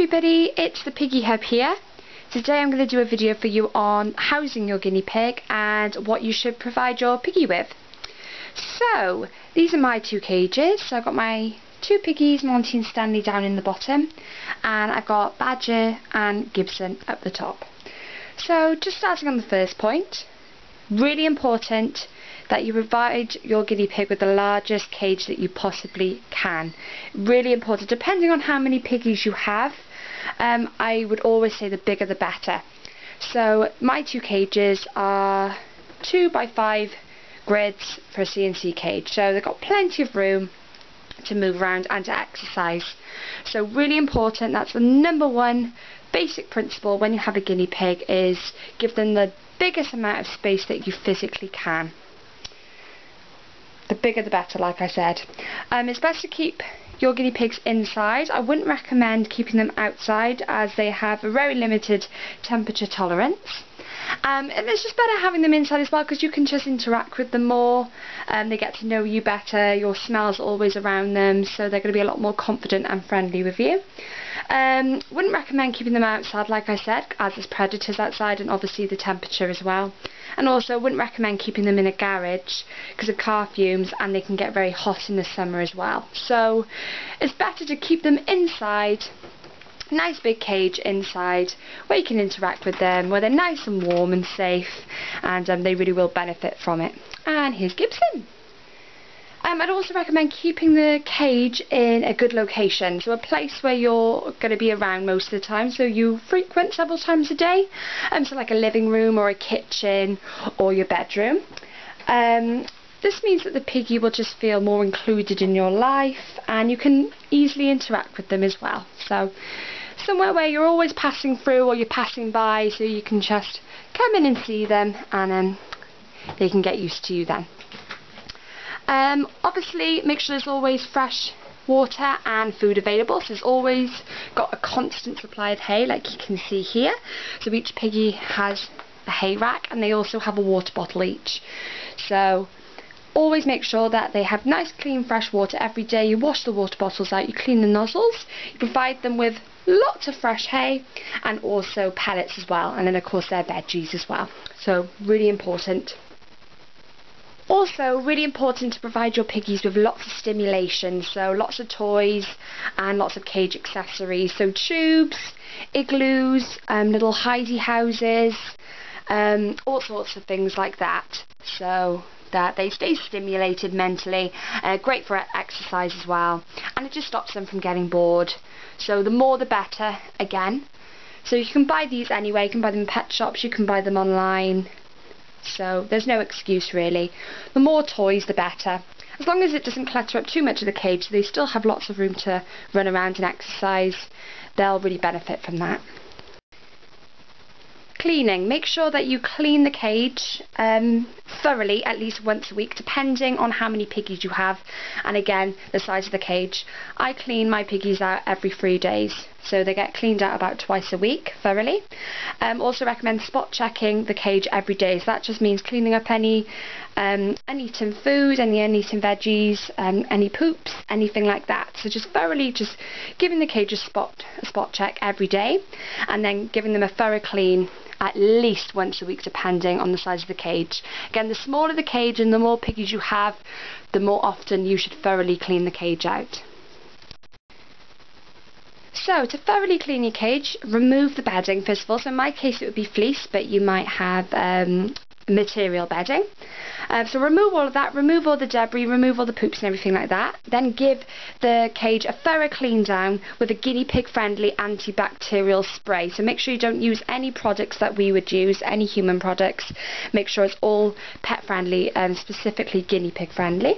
everybody, it's the Piggy Hub here. Today I'm going to do a video for you on housing your guinea pig and what you should provide your piggy with. So, these are my two cages. So I've got my two piggies, Monty and Stanley, down in the bottom, and I've got Badger and Gibson up the top. So just starting on the first point, really important that you provide your guinea pig with the largest cage that you possibly can. Really important, depending on how many piggies you have. I would always say the bigger the better. So my two cages are 2x5 grids for a CNC cage, so they've got plenty of room to move around and to exercise. So really important, that's the number one basic principle when you have a guinea pig, is give them the biggest amount of space that you physically can. The bigger the better, like I said. It's best to keep your guinea pigs inside. I wouldn't recommend keeping them outside as they have a very limited temperature tolerance. And it's just better having them inside as well because you can just interact with them more. They get to know you better, your smell's always around them, so they're going to be a lot more confident and friendly with you. Wouldn't recommend keeping them outside, like I said, as there's predators outside and obviously the temperature as well. And also wouldn't recommend keeping them in a garage because of car fumes, and they can get very hot in the summer as well. So it's better to keep them inside. Nice big cage inside where you can interact with them, where they're nice and warm and safe, and they really will benefit from it. And here's Gibson. I'd also recommend keeping the cage in a good location, so a place where you're going to be around most of the time, so you frequent several times a day, so like a living room or a kitchen or your bedroom. This means that the piggy will just feel more included in your life, and you can easily interact with them as well. So somewhere where you're always passing through or you're passing by, so you can just come in and see them, and they can get used to you then. Obviously make sure there's always fresh water and food available, so there's always got a constant supply of hay, like you can see here. So each piggy has a hay rack, and they also have a water bottle each. So always make sure that they have nice clean fresh water every day. You wash the water bottles out, you clean the nozzles, you provide them with lots of fresh hay and also pellets as well, and then of course their veggies as well. So really important. Also really important to provide your piggies with lots of stimulation, so lots of toys and lots of cage accessories, so tubes, igloos, little hidey houses, all sorts of things like that, so that they stay stimulated mentally. Great for exercise as well, and it just stops them from getting bored. So the more the better, again. So you can buy these anywhere, you can buy them in pet shops, you can buy them online. So there's no excuse really. The more toys the better. As long as it doesn't clutter up too much of the cage, so they still have lots of room to run around and exercise, they'll really benefit from that. Cleaning. Make sure that you clean the cage thoroughly at least once a week, depending on how many piggies you have and again the size of the cage. I clean my piggies out every 3 days, so they get cleaned out about twice a week thoroughly. Also recommend spot checking the cage every day, so that just means cleaning up any uneaten food, any uneaten veggies, any poops, anything like that. So just thoroughly just giving the cage a spot check every day, and then giving them a thorough clean at least once a week, depending on the size of the cage. Again, the smaller the cage and the more piggies you have, the more often you should thoroughly clean the cage out. So to thoroughly clean your cage, remove the bedding first of all. So in my case it would be fleece, but you might have material bedding. So remove all of that, remove all the debris, remove all the poops and everything like that. Then give the cage a thorough clean down with a guinea pig friendly antibacterial spray. So make sure you don't use any products that we would use, any human products. Make sure it's all pet friendly and specifically guinea pig friendly.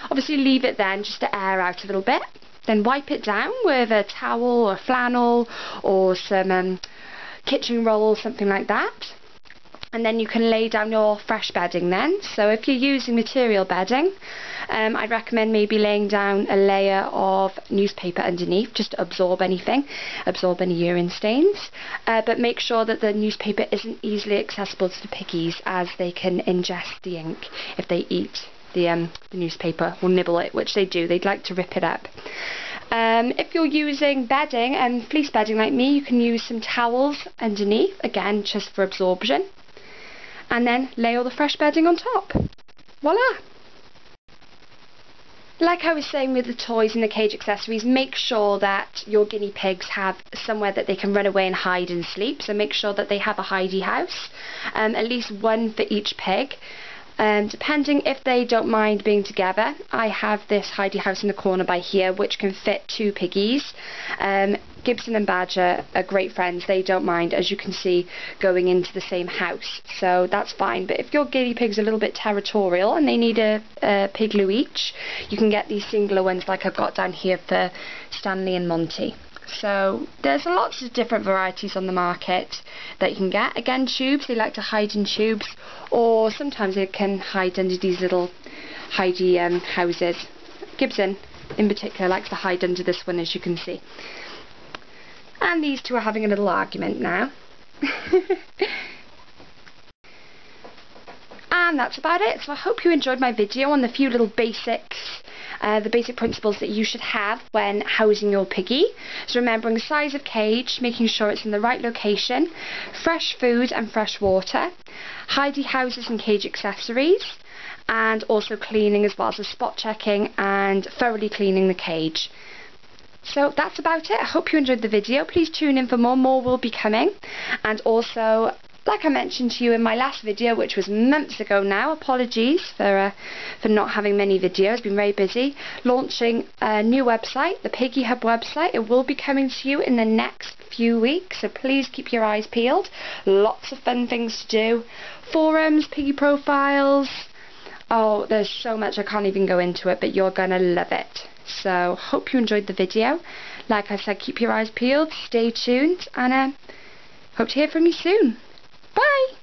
Obviously leave it then just to air out a little bit. Then wipe it down with a towel or flannel or some kitchen roll, something like that. And then you can lay down your fresh bedding then. So if you're using material bedding, I'd recommend maybe laying down a layer of newspaper underneath just to absorb anything, absorb any urine stains. But make sure that the newspaper isn't easily accessible to the piggies, as they can ingest the ink if they eat the newspaper or nibble it, which they do. They'd like to rip it up. If you're using bedding and fleece bedding like me, you can use some towels underneath, again just for absorption, and then lay all the fresh bedding on top. Voila! Like I was saying with the toys and the cage accessories, make sure that your guinea pigs have somewhere that they can run away and hide and sleep. So make sure that they have a hidey house, at least one for each pig. Depending if they don't mind being together, I have this hidey house in the corner by here which can fit 2 piggies. Gibson and Badger are great friends. They don't mind, as you can see, going into the same house, so that's fine. But if your guinea pig's a little bit territorial and they need a pigloo each, you can get these singular ones like I've got down here for Stanley and Monty. So there's lots of different varieties on the market that you can get. Again, tubes, they like to hide in tubes, or sometimes they can hide under these little hidey houses. Gibson in particular likes to hide under this one, as you can see. And these two are having a little argument now. And that's about it. So I hope you enjoyed my video on the few little basics, the basic principles that you should have when housing your piggy. So remembering the size of cage, making sure it's in the right location, fresh food and fresh water, hidey houses and cage accessories, and also cleaning as well, so spot checking and thoroughly cleaning the cage. So that's about it. I hope you enjoyed the video. Please tune in for more. More will be coming. And also, like I mentioned to you in my last video, which was months ago now, apologies for not having many videos, been very busy, launching a new website, the Piggy Hub website. It will be coming to you in the next few weeks, so please keep your eyes peeled. Lots of fun things to do. Forums, piggy profiles. Oh, there's so much, I can't even go into it, but you're gonna love it. So, hope you enjoyed the video. Like I said, keep your eyes peeled, stay tuned, and hope to hear from you soon. Bye!